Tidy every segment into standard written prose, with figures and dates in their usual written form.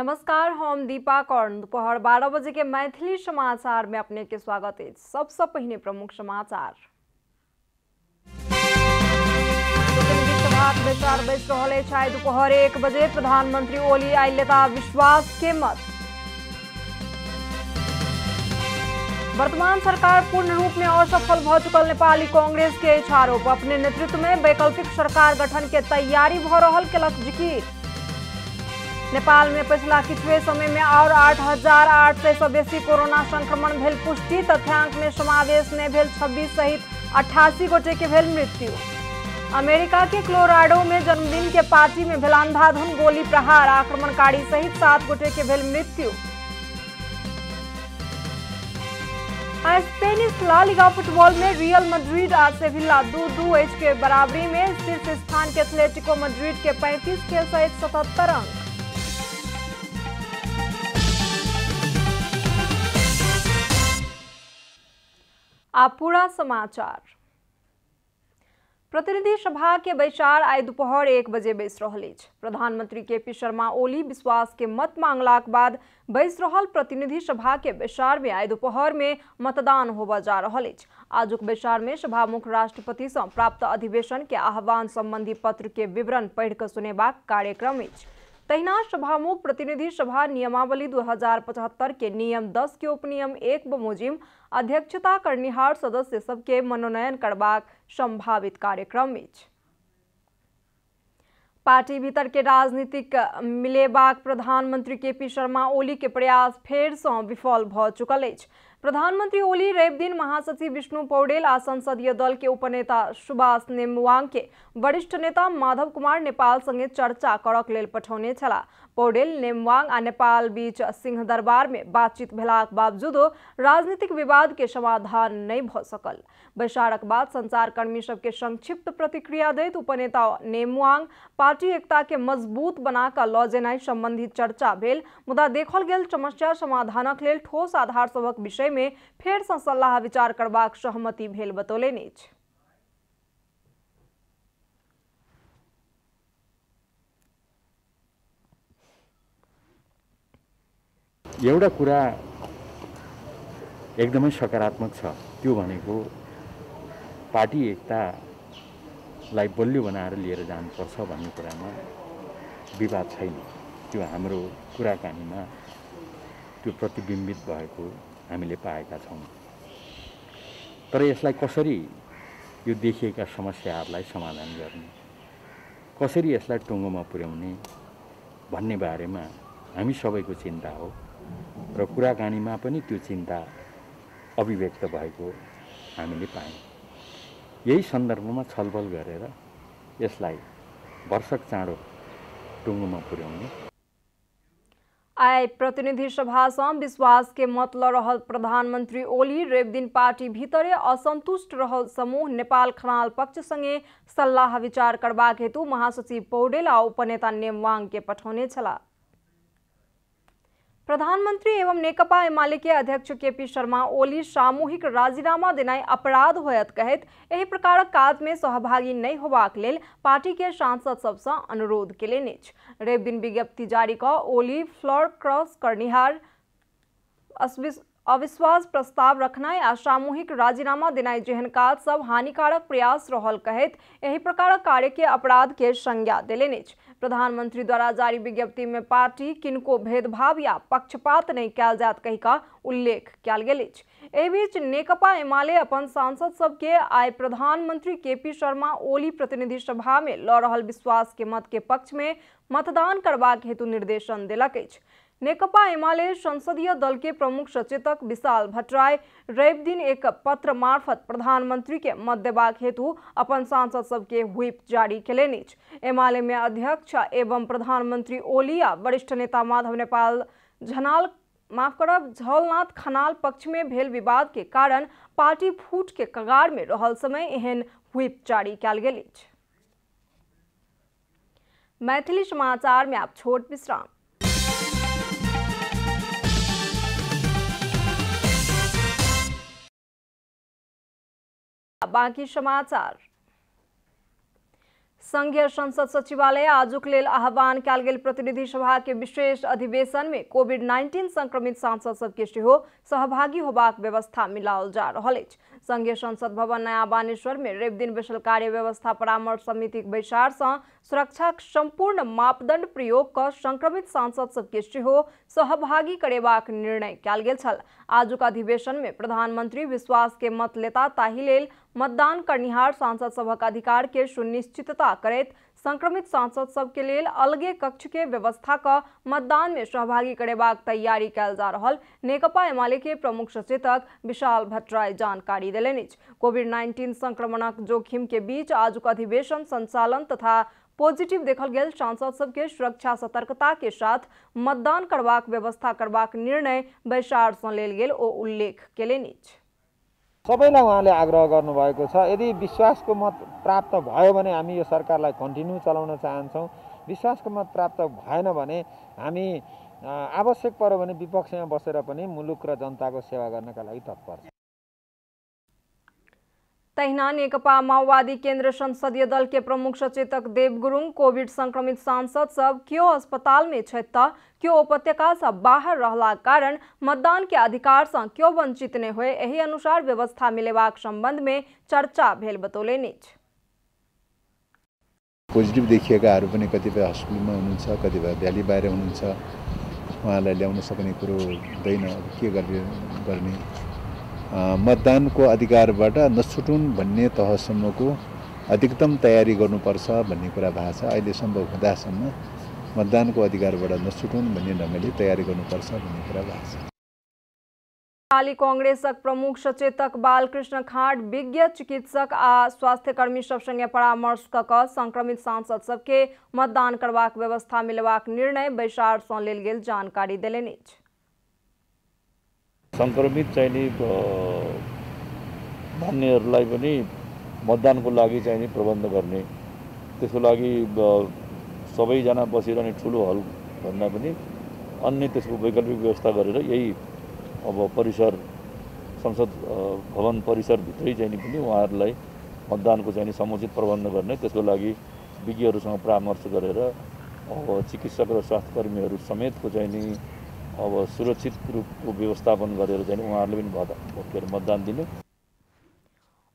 नमस्कार, हम दीपा कौर। दोपहर 12 बजे के मैथिली समाचार में अपने के स्वागत है। सबसे पहले प्रमुख समाचार। प्रतिनिधि सभा के विचार बैस रहे छाय दोपहर 1 बजे प्रधानमंत्री ओली आइलेता विश्वास के मत। वर्तमान सरकार पूर्ण रूप में असफल भ चुकल नेपाली कांग्रेस के आरोप। अपने नेतृत्व में वैकल्पिक सरकार गठन के तैयारी भ रहल केलक जिकिर। नेपाल में पिछला किछुए समय में और 8,800 से बेसी कोरोना संक्रमण भेल पुष्टि। तथ्यांक में समावेश नहीं भेल 26 सहित 88 गोटे के भेल मृत्यु। अमेरिका के कोलोराडो में जन्मदिन के पार्टी में भेल अंधाधुन गोली प्रहार। आक्रमणकारी सहित 7 गोटे के भेल मृत्यु। स्पेनिश ला लीगा फुटबॉल में रियल मैड्रिड आज सेविला 2-2 के बराबरी में शीर्ष स्थान के एथलेटिको मैड्रिड के 35 खेल सहित 77 अंक। आप पूरा समाचार। प्रतिनिधि सभा के बैसार आई दोपहर 1 बजे बैस रहल अछि। प्रधानमंत्री केपी शर्मा ओली विश्वास के मत मांगलाक बाद बैस रहल प्रतिनिधि सभा के बैसार में आई दोपहर में मतदान होबा जा रहल अछि। आजुक बैसार में सभामुख राष्ट्रपति से प्राप्त अधिवेशन के आह्वान संबंधी पत्र के विवरण पढ़ कर सुनेबाक कार्यक्रम अछि। तहिना सभामुख प्रतिनिधि सभा नियमावली 2075 के नियम 10 के उपनियम 1 बमोजिम अध्यक्षता करनिहार सदस्य सबके मनोनयन करबाक संभावित कार्यक्रम अछि। पार्टी भीतर के राजनीतिक मिलेबाक प्रधानमंत्री केपी शर्मा ओली के प्रयास फेर से विफल भ चुकल अछि। प्रधानमंत्री ओली रवि दिन महासचिव विष्णु पौडेल आ संसदीय दल के उपनेता सुभाष नेमवांग के वरिष्ठ नेता माधव कुमार नेपाल संगे चर्चा करक लेल पठौने छलाह। पौडेल नेमवांग आ नेपाल बीच सिंह दरबार में बातचीत भेलाक बावजूदो राजनीतिक विवाद के समाधान नहीं भ सकल। बैसारक बाद संचारकर्मी सबके संक्षिप्त प्रतिक्रिया दैत उपनेता नेमवांग पार्टी एकता के मजबूत बना कऽ लऽ जेनाइ संबंधी चर्चा भेल, मुदा देखल गेल समस्या समाधानक लेल ठोस आधार सभक विषय में फेर सँ सलाह विचार करबाक सहमति भेल बतौलनि अछि। एउटा कुरा एकदमै सकारात्मक छ, त्यो भनेको पार्टी एकतालाई बलियो बनाएर लिएर जानुपर्छ भन्ने कुरामा विवाद छैन। त्यो हाम्रो कुराकानीमा त्यो प्रतिबिम्बित भएको हामीले पाएका छौँ। तर यसलाई कसरी यो देखिएका समस्याहरूलाई समाधान गर्ने, कसरी यसलाई टुङ्गोमा पुर्याउने भन्ने बारेमा हामी सबैको चिन्ता हो र कुराकानीमा पनि त्यो चिन्ता अभिव्यक्त भएको हामीले पायौँ। यही सन्दर्भमा छलफल गरेर यसलाई भरसक चाँडो टुङ्गोमा पुर्याउने। आई प्रतिनिधि सभा से विश्वास के मत ल रहल प्रधानमंत्री ओली रवि दिन पार्टी भीतरे असंतुष्ट रहल समूह नेपाल खनाल पक्ष संगे सलाह विचार करबाक हेतु महासचिव पौडेल आ उपनेता नेमवांग के पठौने छलाह। प्रधानमंत्री एवं नेकपा एमाले के अध्यक्ष केपी शर्मा ओली सामूहिक राजीनामा देनाइ अपराध होयत कहैत एहि प्रकारक काज में सहभागी नहीं होबाक लेल पार्टी के सांसद सबसे अनुरोध केलनि अछि। रवि दिन विज्ञप्ति जारी कऽ ओली फ्लोर क्रॉस करनिहार अविश्वास प्रस्ताव रखनाइ आ सामूहिक राजीनामा देनाइ जेहन काज सब हानिकारक प्रयास रहल कहैत एहि प्रकारक कार्य के अपराध के संज्ञा देलनि अछि। प्रधानमंत्री द्वारा जारी विज्ञप्ति में पार्टी किनको भेदभाव या पक्षपात नहीं कयल जात कहि का उल्लेख कयल गेल अछि। एहि बीच नेकपा एमाले अपन सांसद सबके आइ प्रधानमंत्री केपी शर्मा ओली प्रतिनिधि सभा में लऽ रहल विश्वास के मत के पक्ष में मतदान करबाक हेतु निर्देशन देलक अछि। नेकपा एमाले संसदीय दल के प्रमुख सचेतक विशाल भट्टराय रवि दिन एक पत्र मार्फत प्रधानमंत्री के मत देबाक हेतु अपन सांसद सबके व्हिप जारी केलनि अछि। एमाले में अध्यक्ष एवं प्रधानमंत्री ओली आ वरिष्ठ नेता माधव नेपाल झलनाथ खनाल पक्ष में भेल विवाद के कारण पार्टी फूट के कगार में रहल समय एहन व्हिप जारी कयल गेल अछि। मैथिली समाचार में आप छोट विश्राम। बाकी समाचार। संघीय संसद सचिवालय आजुक लेल आह्वान कयल गेल प्रतिनिधि सभा के विशेष अधिवेशन में कोविड-19 संक्रमित सांसद सबके सेहो सहभागी होबाक व्यवस्था मिलाओल जा रहल अछि। संघीय संसद भवन नया बानेश्वर में रवि दिन बैसल कार्य व्यवस्था परामर्श समिति बैसार से सुरक्षाक संपूर्ण मापदंड प्रयोग कर संक्रमित सांसद सबके सेहो सहभागी करेबाक निर्णय कयल गेल छल। आजुक अधिवेशन में प्रधानमंत्री विश्वास के मत लेता ताहि लेल मतदान करनिहार सांसद सभक अधिकार के सुनिश्चितता करैत संक्रमित सांसद सबके लेल अलगे कक्ष के व्यवस्था क मतदान में सहभागी करेबाक तैयारी कयल जा रहल नेकपा एमाले के प्रमुख सचेतक विशाल भट्टराय जानकारी देलनि। कोविड-19 संक्रमणक जोखिम के बीच आजुक अधिवेशन संचालन तथा पॉजिटिव देखल गेल सांसद सबके सुरक्षा सतर्कता के साथ मतदान करबाक व्यवस्था करबाक निर्णय बैसार सँ लेल गेल ओ उल्लेख केलनि। सबैलाई उहाँले आग्रह गर्नुभएको छ, यदि विश्वासको मत प्राप्त भयो भने हामी यो सरकारलाई कन्टिन्यू चलाउन चाहन्छौँ। विश्वासको मत प्राप्त भएन भने हामी आवश्यक पर्यो भने विपक्षमा बसेर पनि मुलुक र जनताको सेवा गर्नका लागि तत्पर छौँ। तहिना नेकपा माओवादी केन्द्र संसदीय दल के प्रमुख सचेतक देव गुरुङ कोविड संक्रमित सांसद सब क्यों अस्पताल में छथि त क्यों उपत्यका से बाहर रहला कारण मतदान के अधिकार से क्यों वंचित नहीं हुए एही अनुसार व्यवस्था मिलेबाक संबंध में चर्चा भेल बतौलनि। पोजिटिभ देखिएकाहरू पनि कतिपय हस्पिटलमा हुनुहुन्छ, कतिपय भ्याली बाहिर हुनुहुन्छ, उहाँलाई ल्याउन सक्ने कुरो हुँदैन। के गर्ने मतदानको अधिकारबाट नछुटुन् भन्ने तहसम्मको अधिकतम तयारी गर्नुपर्छ भन्ने कुरा भएको छ। अहिले सम्भव हुँदासम्म मतदानको अधिकारबाट नछुटुन् भन्ने ढङ्गले तयारी गर्नुपर्छ भन्ने कुरा भएको छ। नेपाली कांग्रेसक प्रमुख सचेतक बालकृष्ण खाँड विज्ञ चिकित्सक आ स्वास्थ्यकर्मी सब संगे परामर्श क संक्रमित सांसद सबके मतदान करबाक व्यवस्था मिलबाक निर्णय बैसार सँ लेल गेल जानकारी देलनि। संक्रमित चाहिने भन्नेहरूलाई पनि मतदानको लागि चाहिने प्रबन्ध गर्ने, त्यसको लागि सबैजना बसिरहने ठुलो हल भन्दा पनि अन्य त्यसको वैकल्पिक व्यवस्था गरेर यही अब परिसर संसद भवन परिसरभित्रै चाहिने पनि उहाँहरूलाई मतदानको चाहिने समुचित प्रबन्ध गर्ने, त्यसको लागि विज्ञहरूसँग परामर्श गरेर अब चिकित्सक र स्वास्थ्यकर्मीहरू समेतको चाहिने अब सुरक्षित रूपको व्यवस्थापन गरेर चाहिँ उहाँहरूले पनि मतदान दिनु।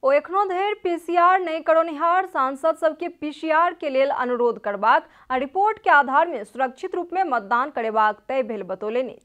ओ एखनो धरि पीसीआर नहीं करौनिहार सांसद सबके पीसीआर के लेल अनुरोध करबाक आ रिपोर्ट के आधार में सुरक्षित रूप में मतदान करेबाक तय भेल बतौलनि।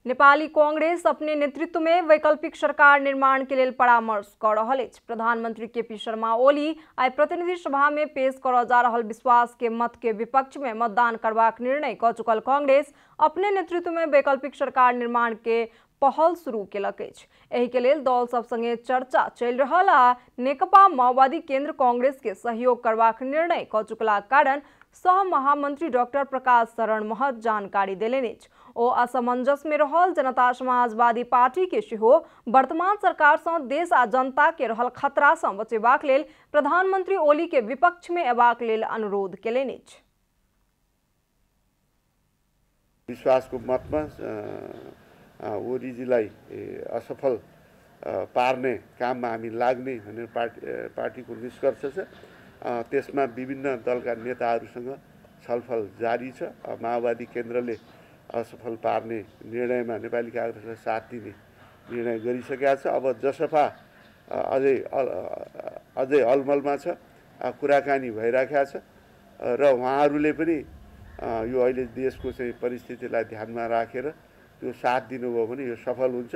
नेपाली कांग्रेस अपने नेतृत्व में वैकल्पिक सरकार निर्माण के लिए परामर्श कर रहल अछि। प्रधानमंत्री केपी शर्मा ओली आई प्रतिनिधि सभा में पेश कर जा रहल विश्वास के मत के विपक्ष में मतदान करबाक निर्णय क चुकल कांग्रेस अपने नेतृत्व में वैकल्पिक सरकार निर्माण के पहल शुरू केलक अछि। एहि के लेल दल सब संगे चर्चा चलि रहल आ नेकपा माओवादी केन्द्र कांग्रेस के सहयोग करबाक निर्णय क चुकला कारण सह महामंत्री डॉक्टर प्रकाश शरण महत जानकारी देलनि अछि। ओ असमंजस में रहल जनता समाजवादी पार्टी के सेहो वर्तमान सरकार से देश आ जनता के रहल खतरा से बचेबाक लेल प्रधानमंत्री ओली के विपक्ष में एबाक लेल अनुरोध केलनि अछि। विश्वासको मतमा ओलीजीलाई असफल पार्ने काममा हामी लाग्ने भनेर पार्टीको निष्कर्ष छ। त्यसमा विभिन्न दलका नेताहरूसँग छलफल जारी छ। माओवादी केन्द्रले असफल पार्ने निर्णयमा नेपाली कांग्रेसलाई साथ दिने निर्णय गरिसकेका छ। अब जसपा अझै अलमलमा छ, कुराकानी भइराखेको छ र उहाँहरूले पनि यो अहिले देशको चाहिँ परिस्थितिलाई ध्यानमा राखेर त्यो साथ दिनुभयो भने यो सफल हुन्छ।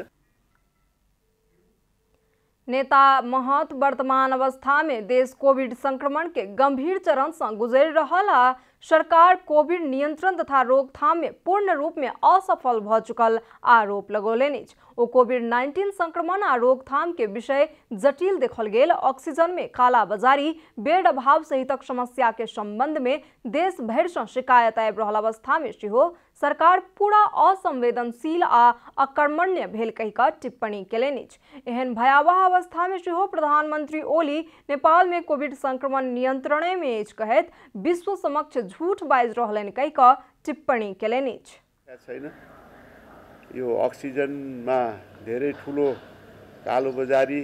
नेता महत वर्तमान अवस्था में देश कोविड संक्रमण के गंभीर चरण से गुजर रहल आ सरकार कोविड नियंत्रण तथा रोकथाम में पूर्ण रूप में असफल भ चुकल आरोप लगौलनि। ओ कोविड-19 संक्रमण आ रोकथाम के विषय जटिल देखल गेल, ऑक्सीजन में कालाबाजारी, बेड अभाव सहितक समस्या के संबंध में देश भर से शिकायत आबि रहल अवस्था में सेहो सरकार पूरा असंवेदनशील आ अकर्मण्य भेल कहि कऽ टिप्पणी केलनि। एहन भयावह अवस्था में सेहो प्रधानमंत्री ओली नेपाल में कोविड संक्रमण नियंत्रण में अछि कहैत विश्व समक्ष झूठ बाजि रहलनि कहि कऽ टिप्पणी केलनि। छैन यो अक्सिजनमा धेरै ठुलो कालोबजारी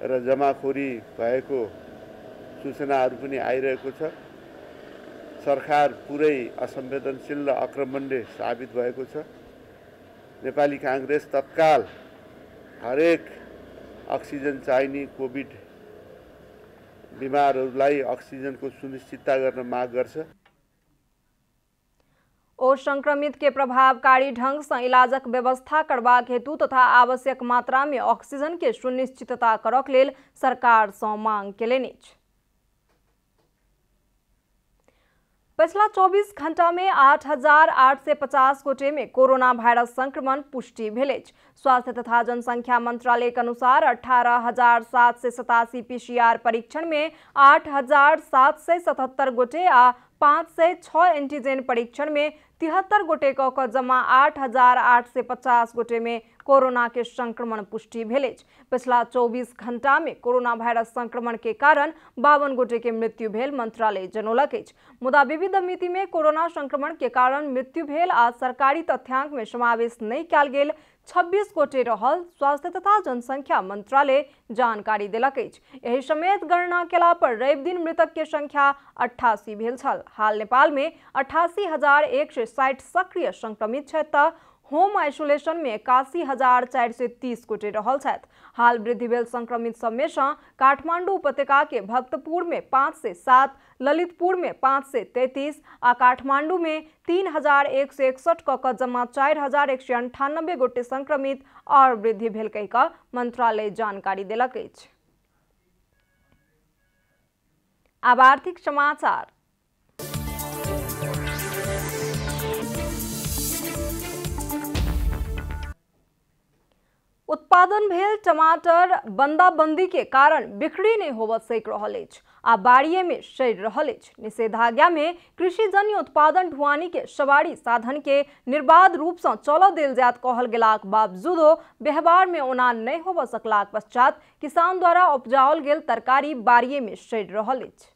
र जमाखोरी भएको सूचनाहरू पनि आइरहेको छ। सरकार पुरै असंवेदनशील र आक्रमणले साबित भएको छ। नेपाली कांग्रेस तत्काल हरेक अक्सिजन चाहिने कोभिड बिमारहरूलाई अक्सिजनको सुनिश्चितता गर्न माग गर्छ। ओ संक्रमित के प्रभावकारी ढंग से इलाजक व्यवस्था करबाक हेतु तथा आवश्यक मात्रा में ऑक्सीजन के सुनिश्चितता करक लेल सरकार से मांग केलनि। पिछला 24 घंटा में 8,850 गोटे में कोरोना वायरस संक्रमण पुष्टि भेल। स्वास्थ्य तथा जनसंख्या मंत्रालय के अनुसार 18,787 PCR परीक्षण में 8,777 गोटे आ 506 एंटीजन परीक्षण में 73 गोटे क जमा 8,850 गोटे में कोरोना के संक्रमण पुष्टि भेल। पिछला 24 घंटा में कोरोना वायरस संक्रमण के कारण 52 गोटे के मृत्यु भेल मंत्रालय जनौलक। मुदा विविध मिति में कोरोना संक्रमण के कारण मृत्यु भेल आ सरकारी तथ्यांक में समावेश नहीं कयल गेल 26 गोटे रहल स्वास्थ्य तथा जनसंख्या मंत्रालय जानकारी देलक। एहि समेत गणना केला पर रवि दिन मृतक के संख्या 88 भेल छल। हाल नेपाल में 88,160 सक्रिय संक्रमित छै त होम आइसोलेशन में 81,430 गोटे रहल छथि। हाल वृद्धि भेल संक्रमित सब में से काठमांडू उपत्यका के भक्तपुर में 5 से 7, ललितपुर में 5 से 33 आ काठमांडू में 3,161 क जमा 4,198 गोटे संक्रमित और वृद्धि भेल कहि क मंत्रालय जानकारी देलक अछि। अब आर्थिक समाचार। उत्पादन भेल टमाटर बंदाबंदी के कारण बिक्री नहीं होबऽ सक रहल अछि आ बाड़िए में सड़ि रहल अछि। निषेधाज्ञा में कृषिजन्य उत्पादन ढुआनी के सवारी साधन के निर्बाध रूप से चलऽ देल जायत कहल गेलाक बावजूदो व्यवहार में ओना नहीं होबऽ सकलाक पश्चात किसान द्वारा उपजाओल गेल तरकारी बाड़िए में सड़ि रहल अछि।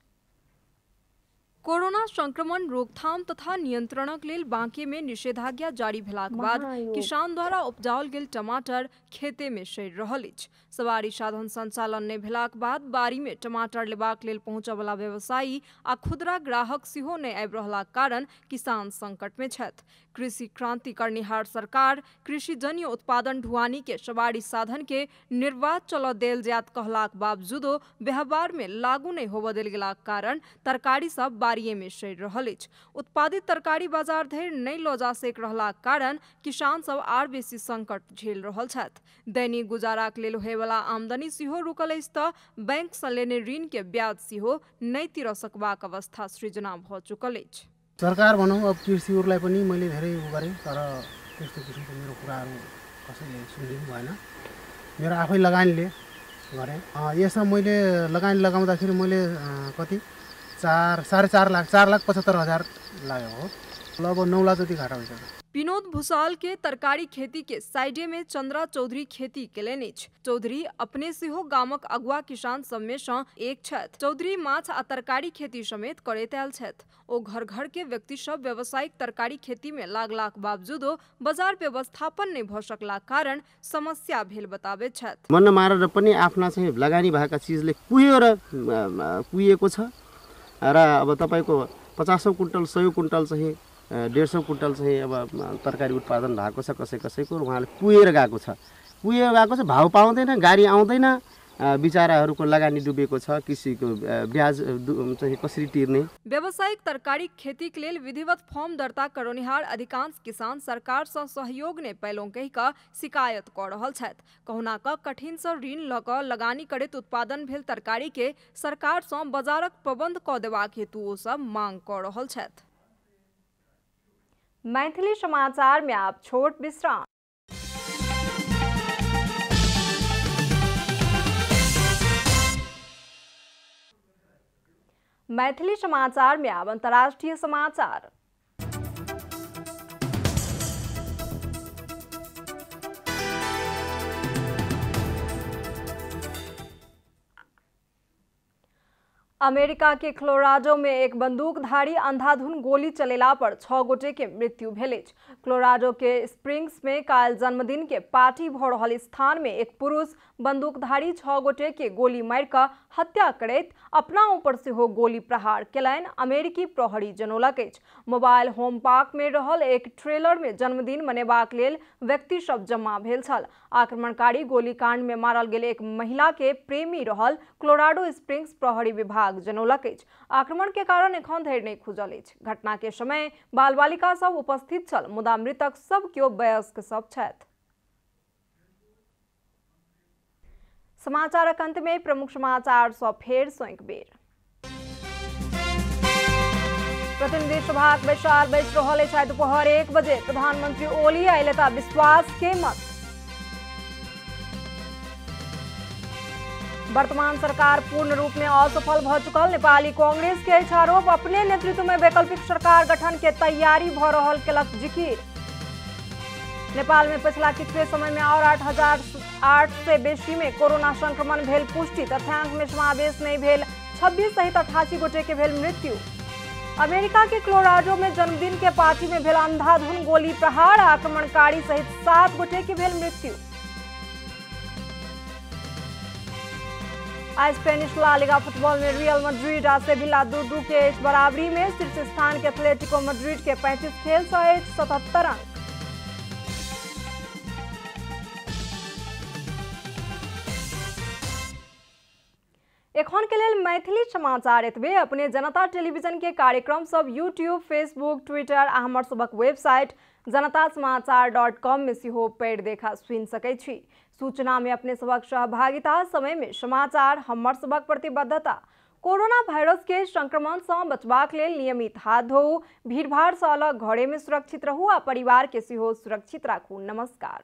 कोरोना संक्रमण रोकथाम तथा नियंत्रणक लेल बांके में निषेधाज्ञा जारी भेलाक बाद किसान द्वारा उपजाओल गेल टमाटर खेते में सड़ि रहल अछि। सवारी साधन संचालन नहि भेलाक बाद बाड़ी में टमाटर लेबाक लेल पहुंचय वाला व्यवसायी आ खुदरा ग्राहक सेहो नहि आबि रहलाक कारण किसान संकट में छथि। कृषि क्रांति करनिहार सरकार कृषिजन्य उत्पादन ढुआनी के सवारी साधन के निर्बाध चलऽ देल जायत कहलाक बावजूदो व्यवहार में लागू नहीं होबऽ देल गेलाक कारण तरकारी सब बाड़िए में सड़ि रहल अछि। उत्पादित तरकारी बाजार धरि नहीं लऽ जा सक रहलाक कारण किसान सब आर बेसी संकट झेल रहल छथि। दैनिक गुजाराक लेल होय वाला आमदनी सेहो रुकल अछि तऽ बैंक सँ लेने ऋण के ब्याज सेहो नहीं तिर सकबाक अवस्था सृजना भऽ चुकल अछि। सरकार भनौँ अब कृषिहरूलाई पनि मैले धेरै गरेँ तर त्यस्तो किसिमको मेरो कुराहरू कसैले सुनिदिनु भएन। मेरो आफै लगानीले गरेँ। यसमा मैले लगानी लगाउँदाखेरि मैले कति 4.5 लाख 4,75,000 लाग्यो हो। लगभग 9 लाख जति घाटा भइसक्यो। विनोद भूसाल के तरकारी खेती के साइडे में चंद्रा चौधरी खेती केलनि अछि। चौधरी अपने सेहो गामक अगुआ किसान सब में सँ एक छथि। चौधरी माछ आ तरकारी खेती समेत करैत आयल छथि। ओ घर घर के व्यक्ति सब व्यावसायिक तरकारी खेती में लागलाक बावजूदो बाजार व्यवस्थापन नहीं भऽ सकलाक कारण समस्या भेल बताबैत छथि। मन मारेर पनि आफ्ना चाहिँ लगानी भएका चीजले कुहिएको छ र अब तपाईको 50 कुन्टल 100 कुन्टल चाहिँ 150 कुन्टल चाहिँ अब तरकारी उत्पादन भएको छ कसैको उहाँले कुहेर गएको छ। भाउ पाउँदैन, गाडी आउँदैन, बिचाराहरूको लगानी डुबेको छ। कृषिको ब्याज चाहिँ कसरी तिर्ने। व्यावसायिक तरकारी खेती के लेल विधिवत फॉर्म दर्ता करनिहार अधिकांश किसान सरकार सँ सहयोग नहि पैलौं कहि कऽ शिकायत कऽ रहल छथि। कहुना कऽ कठिन सँ ऋण लऽ कऽ लगानी करैत उत्पादन भेल तरकारी के सरकार सँ बाजारक प्रबंध कऽ देबाक हेतु ओ सब मांग कऽ रहल छथि। मैथिली समाचार में आप छोट विश्राम। मैथिली समाचार में अब अंतर्राष्ट्रीय समाचार। अमेरिका के कोलोराडो में एक बंदूकधारी अंधाधुन गोली चलेला पर 6 गोटे के मृत्यु भेल। कोलोराडो के स्प्रिंग्स में काल जन्मदिन के पार्टी भ रहल स्थान में एक पुरुष बंदूकधारी 6 गोटे के गोली मार कर हत्या करैत अपना ऊपर से हो गोली प्रहार केलनि। अमेरिकी प्रहरी जनौलक अछि। मोबाइल होम पार्क में रहल एक ट्रेलर में जन्मदिन मनेबाक लेल व्यक्ति सब जमा भेल छल। आक्रमणकारी गोलीकांड में मारल गेल एक महिला के प्रेमी रहल कोलोराडो स्प्रिंग्स प्रहरी विभाग जनौलक अछि। आक्रमण के कारण एखन धरि नहि खुजल अछि। घटना के समय बाल बालिका सब उपस्थित छल, मुदा मृतक सब केओ वयस्क सब छथि। समाचारक अंत में प्रमुख समाचार सब फेर सँ एक बेर। प्रतिनिधि सभाक बैसार बैस रहल अछि। आइ दोपहर 1 बजे प्रधानमंत्री ओली अयलता विश्वास के मत। वर्तमान सरकार पूर्ण रूप में असफल भ चुकल। नेपाली कांग्रेस के आरोप, अपने नेतृत्व में वैकल्पिक सरकार गठन के तैयारी भ रहल केलक जिकिर। नेपाल में पिछला किछुए समय में और 8,008 से बेसी में कोरोना संक्रमण भेल पुष्टि। तथ्यांक में समावेश नहीं भेल 26 सहित 88 गोटे के भेल मृत्यु। अमेरिका के कोलोराडो में जन्मदिन के पार्टी में भेल अंधाधुन गोली प्रहार। आक्रमणकारी सहित 7 गोटे के भेल मृत्यु। आज स्पेनिश ला लिगा फुटबॉल में रियल मैड्रिड आ सेविला 2-2 के बराबरी में। शीर्ष स्थान के एथलेटिको मैड्रिड के 35 खेल सहित 77 अंक। एखन के लेल मैथिली समाचार एतबे। अपने जनता टेलीविजन के कार्यक्रम सब यूट्यूब, फेसबुक, ट्विटर आ हमर सबक वेबसाइट janatasamaachar.com में सेहो पढ़ि देखा सुनि सकै छी। सूचना में अपने सबक सहभागिता, समय में समाचार, हमर सबक प्रतिबद्धता। कोरोना वायरस के संक्रमण से बचबाक लेल नियमित हाथ धोऊ, भीड़भाड़ से अलग घरे में सुरक्षित रहू आ परिवार के सेहो सुरक्षित राखू। नमस्कार।